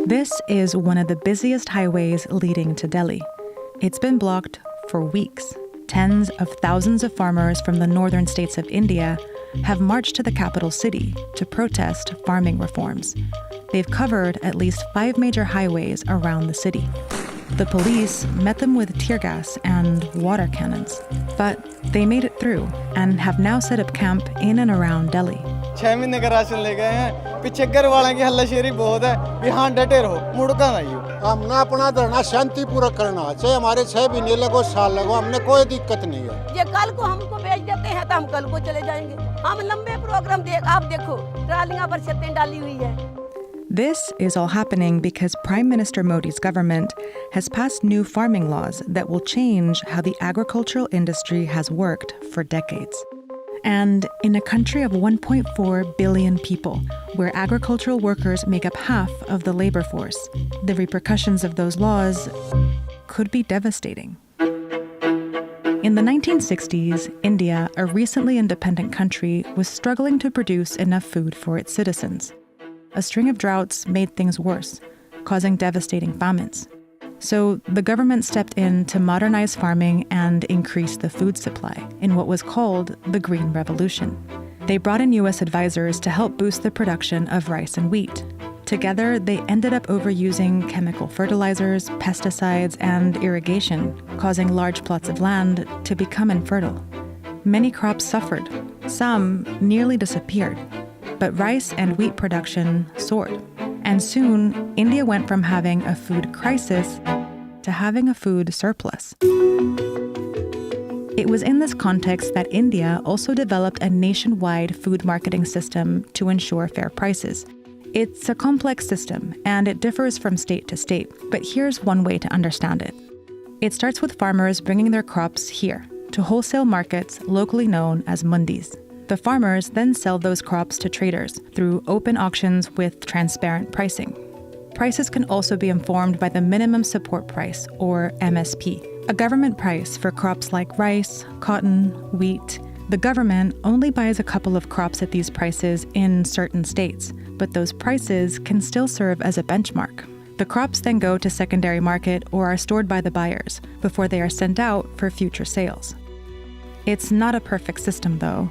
This is one of the busiest highways leading to Delhi. It's been blocked for weeks. Tens of thousands of farmers from the northern states of India have marched to the capital city to protest farming reforms. They've covered at least 5 major highways around the city. The police met them with tear gas and water cannons, but they made it through and have now set up camp in and around Delhi. 6 महीने का ration ले गए हैं पीछे घर वालों की हल्लाशेरी बहुत है कि हाँ डटे रहो मुड़का नहीं हो हमने अपना धरना शांतिपूर्वक करना चाहे हमारे 6 महीने लगो साल लगो हमने कोई दिक्कत नहीं है ये कल को हमको भेज देते हैं तो हम कल को चले जाएंगे हम लंबे प्रोग्राम आप देखो ट्रालियां पर छतें डाली हुई है. This is all happening because Prime Minister Modi's government has passed new farming laws that will change how the agricultural industry has worked for decades. And in a country of 1.4 billion people, where agricultural workers make up half of the labor force, the repercussions of those laws could be devastating. In the 1960s, India, a recently independent country, was struggling to produce enough food for its citizens. A string of droughts made things worse, causing devastating famines. So the government stepped in to modernize farming and increase the food supply in what was called the Green Revolution. They brought in U.S. advisors to help boost the production of rice and wheat. Together, they ended up overusing chemical fertilizers, pesticides, and irrigation, causing large plots of land to become infertile. Many crops suffered. Some nearly disappeared. But rice and wheat production soared. And soon, India went from having a food crisis to having a food surplus. It was in this context that India also developed a nationwide food marketing system to ensure fair prices. It's a complex system, and it differs from state to state, but here's one way to understand it. It starts with farmers bringing their crops here, to wholesale markets locally known as mundis. The farmers then sell those crops to traders through open auctions with transparent pricing. Prices can also be informed by the minimum support price, or MSP, a government price for crops like rice, cotton, wheat. The government only buys a couple of crops at these prices in certain states, but those prices can still serve as a benchmark. The crops then go to secondary market or are stored by the buyers before they are sent out for future sales. It's not a perfect system, though.